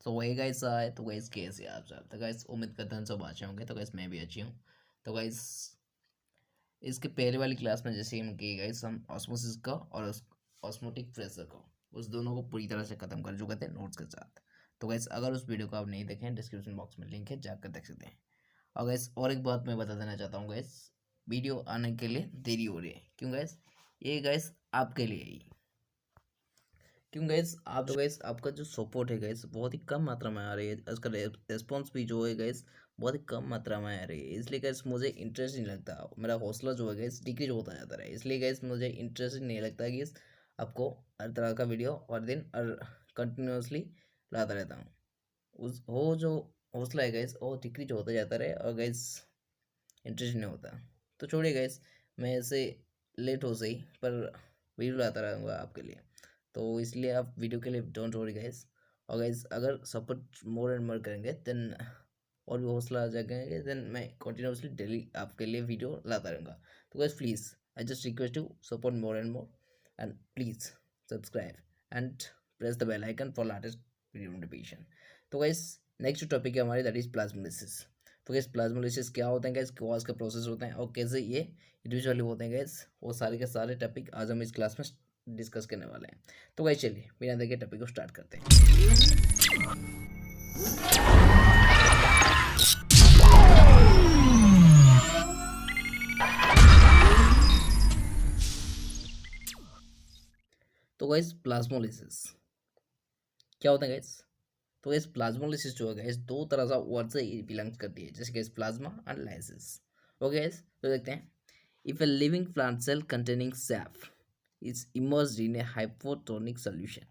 तो वही गाइस आए तो गाइस कैसे आप सब। तो गाइस उम्मीद करते हैं सब अच्छे होंगे। तो गाइस मैं भी अच्छी हूँ। तो गाइस इसके पहले वाली क्लास में जैसे हम किए गाइस हम ऑस्मोसिस का और ऑस्मोटिक प्रेशर को उस दोनों को पूरी तरह से खत्म कर चुके थे नोट्स के साथ। तो गाइस अगर उस वीडियो को आप नहीं देखें डिस्क्रिप्शन बॉक्स में लिंक है, जाकर देख सकते हैं। और गाइस और एक बात मैं बता देना चाहता हूँ गाइस, वीडियो आने के लिए देरी हो रही है। क्यों गाइस? ये गाइस आपके लिए ही। क्यों गाइस? आप तो गाइस आपका जो सपोर्ट है गाइस बहुत ही कम मात्रा में आ रही है। उसका रेस्पॉन्स भी जो है गाइस बहुत ही कम मात्रा में आ रही है। इसलिए गाइस मुझे इंटरेस्ट नहीं लगता, मेरा हौसला जो है गाइस डिक्रीज होता जाता है। इसलिए गाइस मुझे इंटरेस्ट नहीं लगता कि आपको हर तरह का वीडियो और दिन और कंटिन्यूसली लाता रहता हूँ। उस वो जो हौसला है गाइस वो डिक्रीज होता जाता रहे और गाइस इंटरेस्ट नहीं होता। तो छोड़िए गाइस, मैं ऐसे लेट हो सही पर वीडियो लाता रहूँगा आपके लिए। तो इसलिए आप वीडियो के लिए डोंट वरी गाइस। और गाइस अगर सपोर्ट मोर एंड मोर करेंगे देन और भी हौसला आ जाएंगे, देन मैं कंटिन्यूसली डेली आपके लिए वीडियो लाता रहूँगा। तो guys please I just request you support more and please subscribe and press the bell icon for latest video notification. तो गाइस नेक्स्ट टॉपिक है हमारी, दैट इज प्लाज्मोलिसिस। तो गैस प्लाज्मोलिसिस क्या होता है गैस, कौन का प्रोसेस होता है और कैसे ये इंडिविजुअली होते हैं गैस, वो सारे के सारे टॉपिक आज हम इस क्लास में डिस्कस करने वाले हैं। तो गैस चलिए बिना देखे टॉपिक को स्टार्ट करते हैं। तो गैस प्लाज्मोलिसिस क्या होता है गैस? तो गैस प्लाज्मोलिसिस जो है गैस दो तरह का वर्ड से बिलोंग्स करती है, जैसे guys plasma and lysis. Okay guys तो देखते हैं। If a living plant cell containing sap is immersed in a hypotonic solution,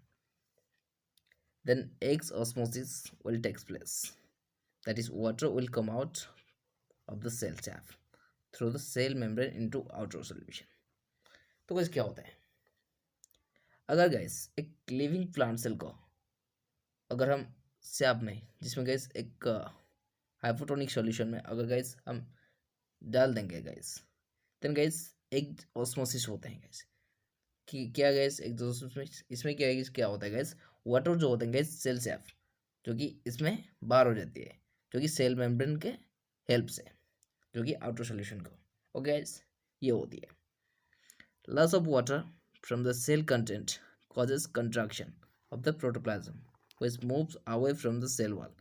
then X osmosis will take place. That is, water will come out of the cell shaft through the cell membrane into outer solution. तो gas क्या होता है, अगर gas एक living plant cell को अगर हम SAP में जिसमें गैस एक हाइपोटोनिक सॉल्यूशन में अगर गैस हम डाल देंगे गैस, देन गैस एक ऑस्मोसिस होते हैं गैस कि क्या गैस एक दोस्तों इसमें क्या है, क्या होता है गैस, वाटर जो होते हैं गैस सेल से जो कि इसमें बाहर हो जाती है जो कि सेल मेम्ब्रेन के हेल्प से, जो कि आउटर सॉल्यूशन को ओके गैस ये होती है। Loss of water from the cell content causes contraction of the protoplasm which moves away from the cell wall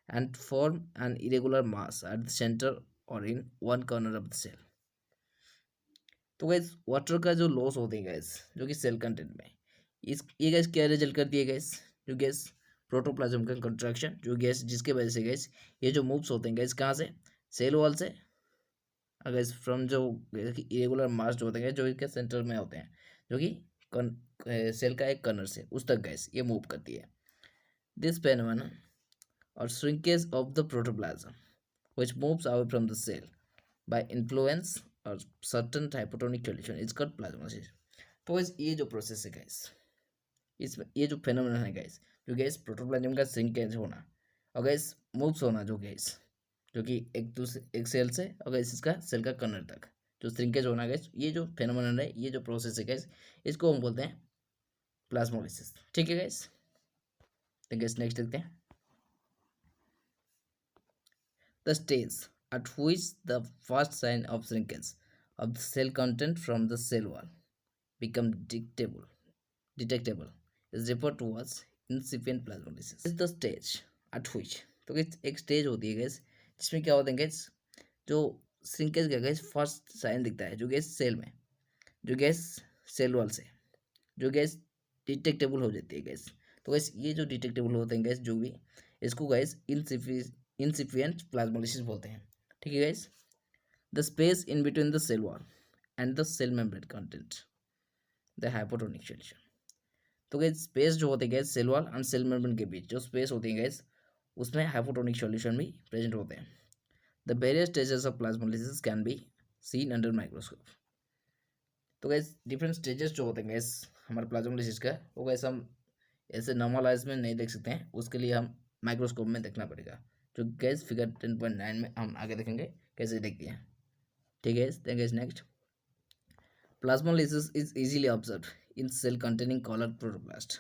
and form an irregular mass at the center or in one corner of the cell. तो gas water का जो loss होते हैं gas जो कि cell content में, इस ये गैस क्या रिजल्ट करती है गैस, जो गैस प्रोटोप्लाज्म का कंट्रैक्शन जो गैस जिसके वजह से गैस ये जो मूव्स होते हैं गैस कहाँ से, सेल वॉल से, गैस फ्रॉम जो इरेगुलर मास जो होते हैं जो इसके सेंटर में होते हैं जो कि सेल का एक कर्नर से उस तक गैस ये मूव करती है। दिस फेनोमेनन और shrinkage of the protoplasm which moves away from the cell by influence और certain hypotonic solution is called plasmolysis. तो गैस ये जो प्रोसेस है गैस, इसमें ये जो फेनोमेनन है गैस जो गैस प्रोटोप्लाज्म का श्रिंकेज होना और गैस मूव्स होना जो गैस जो कि एक दूसरे एक सेल से और गैस इसका सेल का कर्नर तक जो श्रिंकेज होना गैस, ये जो फेनोमेनन है ये जो प्रोसेस है गैस इसको हम बोलते हैं प्लाज्मोलिसिस। ठीक है गैस, तो गैस नेक्स्ट देखते हैं। The stage at which the first sign of shrinkage of the cell content from the cell wall become detectable is referred to as incipient plasmolysis. This is the stage at which, तो एक stage होती है gas जिसमें क्या होता है gas, जो shrinkage का गैस फर्स्ट साइन दिखता है जो गैस सेल में, जो गैस सेल वॉल से जो गैस डिटेक्टेबल हो जाती है गैस। तो गैस ये जो डिटेक्टेबल होते हैं गैस जो भी, इसको गैस incipient plasmolysis बोलते हैं। ठीक है guys, the space in between the cell wall and the cell membrane content the hypotonic solution. तो गैस स्पेस जो होते हैं guys cell wall and cell membrane के बीच जो स्पेस होती है गैस उसमें हाइपोटोनिक सॉल्यूशन भी प्रेजेंट होते हैं। The various stages of plasmolysis can be seen under microscope. तो गैस डिफरेंट स्टेजेस जो होते हैं गैस हमारे प्लाज्मोलिसिस का, वो गैस हम ऐसे नॉर्मल आइज में नहीं देख सकते हैं, उसके लिए हम माइक्रोस्कोप में देखना पड़ेगा, जो गैस फिगर 10.9 में हम आगे देखेंगे कैसे देखते हैं। ठीक है guys next, plasmolysis is easily observe in cell containing colour protoplast.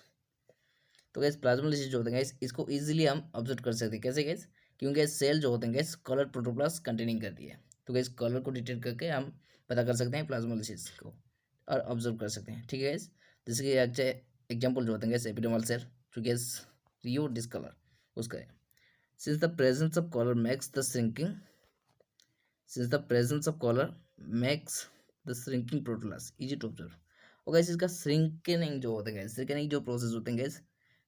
तो गैस प्लाज्मोलिसिस जो होते हैं गैस, इसको इजीली हम ऑब्जर्व कर सकते हैं। कैसे गैस? क्योंकि सेल जो होते हैं गैस कलर प्रोटोप्लास्ट कंटेनिंग करती है। तो गैस कलर को डिटेक्ट करके हम पता कर सकते हैं प्लाज्मोलिसिस को और ऑब्जर्व कर सकते हैं। ठीक है गैस, जैसे कि अच्छे एग्जाम्पल जो होते हैं गैस एपिडर्मल सेल जो गैस रियो डिस्कलर उसका है। Since the presence of colour makes the shrinking since the presence of color makes the shrinking proteus easy to observe। और गैस इसका श्रिंकनिंग जो होता है गैस, श्रिंकनिंग जो प्रोसेस होते हैं गैस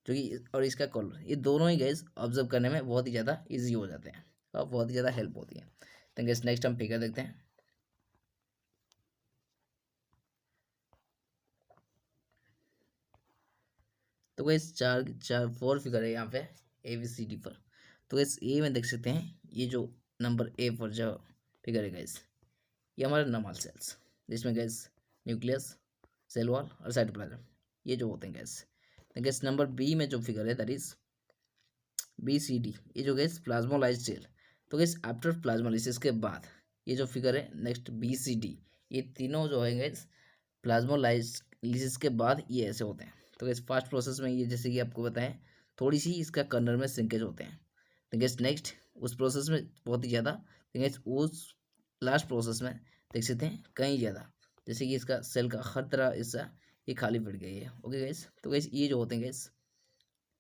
जो कि और इसका कलर, ये दोनों ही गैस ऑब्जर्व करने में बहुत ही ज़्यादा इजी हो जाते हैं और बहुत ही ज़्यादा हेल्प होती है। तो गैस नेक्स्ट हम फिगर देखते हैं। तो गैस चार 4 फिगर है यहाँ पे ABCD पर। तो गैस ए में देख सकते हैं ये जो नंबर ए पर जो फिगर है गैस, ये हमारे नॉर्मल सेल्स जिसमें गैस न्यूक्लियस, सेल वॉल और साइटोप्लाज्म ये जो होते हैं गैस। तो गैस नंबर बी में जो फिगर है दैट इज BCD, ये जो गैस प्लाज्मोलाइज्ड सेल। तो गैस आफ्टर प्लाज्मोलाइसिस के बाद ये जो फिगर है नेक्स्ट BCD, ये तीनों जो है गैस प्लाज्मोलाइसिस के बाद ये ऐसे होते हैं। तो गैस फर्स्ट प्रोसेस में ये जैसे कि आपको बताएं थोड़ी सी इसका कर्नल में श्रिंकेज होते हैं। तो गैस नेक्स्ट उस प्रोसेस में बहुत ही ज़्यादा, तो गैस उस लास्ट प्रोसेस में देख सकते हैं कहीं ज़्यादा, जैसे कि इसका सेल का हर तरह हिस्सा ये खाली पड़ गई है। ओके गैस, तो गैस ये जो होते हैं गैस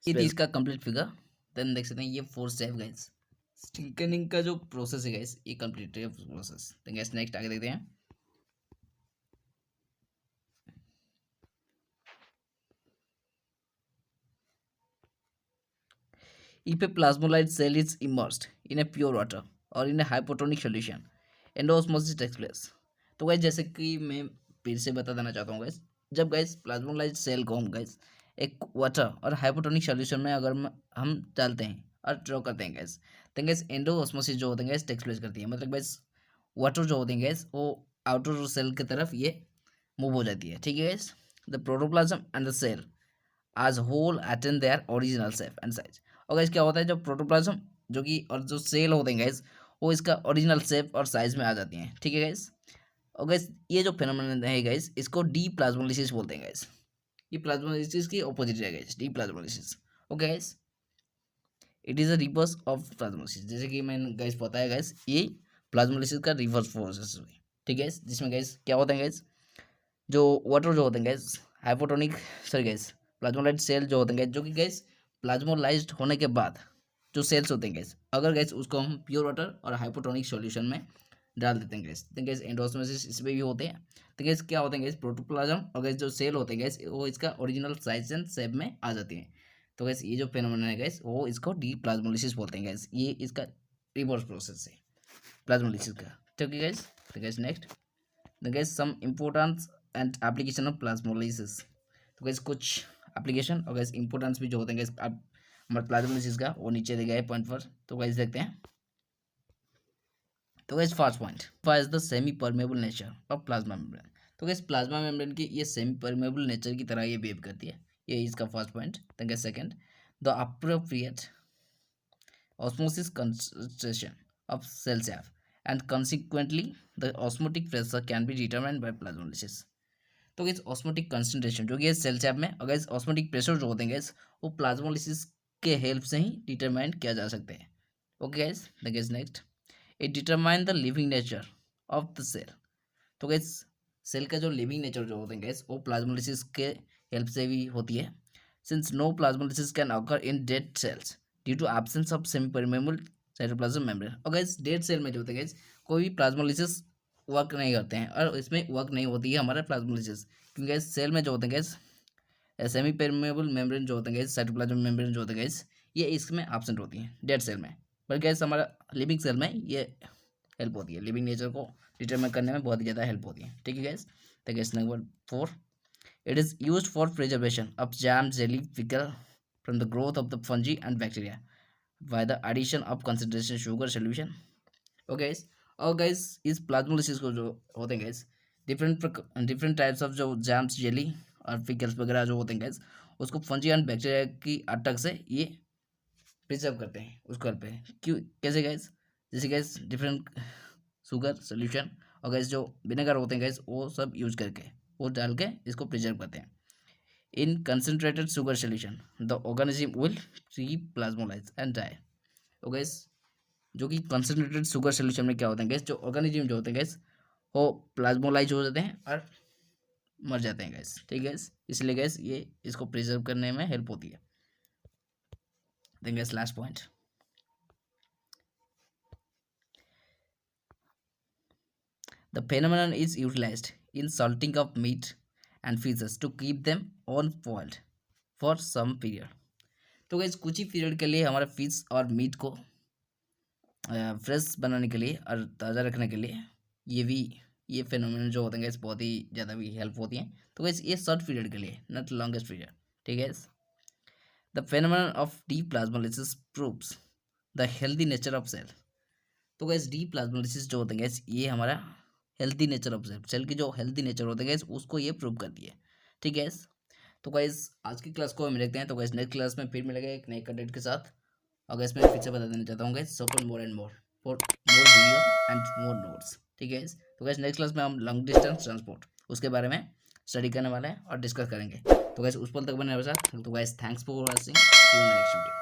ये थी इसका कंप्लीट फिगर। देन देख सकते हैं ये 4 स्टेप गैस स्टिकनिंग का जो प्रोसेस है गैस ये कंप्लीट है प्रोसेस। तो गैस नेक्स्ट आगे देखते हैं। If a plasmolyzed cell is immersed in a pure water or in a hypotonic solution, endosmosis takes place. तो गैस जैसे कि मैं फिर से बता देना चाहता हूँ गैस, जब गैस प्लाज्मोलाइज्ड सेल को हम गैस एक वाटर और हाइपोटोनिक सॉल्यूशन में अगर हम डालते हैं और ड्रॉ करते हैं गैस, तो गैस एंडोस्मोसिस जो होते हैं गैस टेक्स प्लेस करती है। मतलब गैस वाटर जो होते हैं गैस वो आउटर सेल की तरफ ये मूव हो जाती है। ठीक है guys, the protoplasm and the cell as whole attain their original shape and size. और गैस क्या होता है जब प्रोटोप्लाज्म जो कि और जो सेल होते हैं गैस वो इसका ओरिजिनल शेप और साइज में आ जाती हैं। ठीक है गैस, और गैस ये जो फेनोमेनन है गैस इसको डी प्लाज्मोलिसिस बोलते हैं गैस। ये प्लाज्मोलिसिस की ऑपोजिट है gas, D plasmolysis. Okay gas, it is a reverse of plasmolysis. जैसे कि मैंने गैस बताया गैस ये प्लाज्मोलिसिस का रिवर्स प्रोसेस है। ठीक है, जिसमें गैस क्या होता है गैस जो वाटर जो होते हैं guys hypotonic sorry guys plasmolysed cell जो होते हैं गैस जो कि गैस प्लाज्मोलाइज्ड होने के बाद जो सेल्स होते हैं गैस अगर गैस उसको हम प्योर वाटर और हाइपोटोनिक सॉल्यूशन में डाल देते हैं गैस, तो गैस एंडोस्मोसिस इसमें भी होते हैं। तो गैस क्या होते हैं गैस प्रोटोप्लाज्म और गैस जो सेल होते हैं गैस वो इसका ओरिजिनल साइज एंड शेप में आ जाती हैं। तो गैस ये जो फेनोमेनन है गैस वो इसको डी प्लाज्मोलिसिस बोलते हैं गैस। ये इसका रिवर्स प्रोसेस है प्लाज्मोलिसिस का। ठीक है गैस, तो guys next the guys some importance and application of plasmolysis. तो गैस कुछ एप्लीकेशन और गैस इंपॉर्टेंस भी जो होते हैं गैस आप हमारे प्लाज्मोलिसिस का वो नीचे दिया गया है पॉइंट पर। तो गैस देखते हैं। तो gas first point is the semi permeable nature of plasma membrane. तो गैस प्लाज्मा मेम्ब्रेन की ये सेमी परमेबल नेचर की तरह ये बिहेव करती है, ये इसका फर्स्ट पॉइंट। तो guys second the appropriate osmosis concentration of cell sap and consequently the osmotic pressure can be determined by plasmolysis। तो गैस ऑस्मोटिक कंसंट्रेशन जो कि सेल सैप में और गैस ऑस्मोटिक प्रेशर जो होते हैं गैस वो प्लाज्मोलिसिस के हेल्प से ही डिटरमाइन किया जा सकते हैं। Okay guys, the guys next it determine the living nature of the cell. तो गैस सेल का जो लिविंग नेचर जो होते हैं गैस वो प्लाज्मोलिसिस के हेल्प से भी होती है। Since no plasmolysis can occur in dead cells due to absence of semi permeable cytoplasm membrane. और गैस डेड सेल में जो होते हैं गैस कोई भी प्लाज्मोलिसिस वर्क नहीं करते हैं और इसमें वर्क नहीं होती है हमारा प्लाज्मोलिसिस, क्योंकि गैस सेल में जो होते हैं गैस सेमी परमेबल मेम्ब्रेन जो होते हैं गैस साइटोप्लाज्म मेम्ब्रेन जो होते हैं गैस ये इसमें एब्सेंट होती हैं डेड सेल में। पर गैस हमारा लिविंग सेल में ये हेल्प होती है, लिविंग नेचर को डिटरमाइन करने में बहुत ही ज़्यादा हेल्प होती है। ठीक है गैस, तो guys number 4 it is used for preservation of jam jelly pickle from the growth of the fungi and bacteria by the addition of concentration sugar solution. Okay guys, और गैस इस plasmolysis को जो होते हैं guys different types of जो jams jelly और pickles वगैरह जो होते हैं गैस उसको फंजी एंड बैक्टीरिया की अटैक से ये प्रिजर्व करते हैं उस घर पे। क्यों कैसे गैस, जैसे गैस डिफरेंट शुगर सोल्यूशन और गैस जो विनेगर होते हैं गैस वो सब यूज करके वो डाल के इसको प्रिजर्व करते हैं। In concentrated sugar solution the organism will replasmolize and die. तो गैस जो कि कंसनट्रेटेड शुगर सोल्यूशन में क्या होता है गैस, जो ऑर्गेनिज्म जो होते हैं गैस वो प्लाज्मोलाइज हो जाते हैं और मर जाते हैं गैस, ठीक है गैस, इसलिए गैस ये इसको प्रिजर्व करने में हेल्प होती है। Then guys last point, the phenomenon is utilized in salting of meat and fishes to keep them unboiled for some period। तो गैस कुछ ही पीरियड के लिए हमारे फिश और मीट को फ्रेश बनाने के लिए और ताज़ा रखने के लिए ये फेनोमेनन जो होते हैं गैस बहुत ही ज़्यादा भी हेल्प होती हैं। तो गैस ये शॉर्ट पीरियड के लिए, नॉट लॉन्गेस्ट पीरियड, ठीक है। The phenomenon of deplasmolysis proves the healthy nature of cell. तो गैस डी प्लाज्मोलिसिस जो होते हैं गैस ये हमारा healthy nature of cell, cell की जो हेल्दी नेचर होते हैं गैस उसको ये प्रूव करती है, ठीक है। तो गैस आज की क्लास को हम देखते हैं। तो गैस नेक्स्ट क्लास में फिर मिलेंगे एक नए कंटेंट के साथ। और गैस मैं फिर से बता देना चाहता हूँ gas, support more and more for more video and more notes, ठीक है। तो गैस नेक्स्ट क्लास में हम लॉन्ग डिस्टेंस ट्रांसपोर्ट उसके बारे में स्टडी करने वाले हैं और डिस्कस करेंगे। तो गैस उस पल तक बने रहो साथ। तो guys thanks for watching, see you in the next video.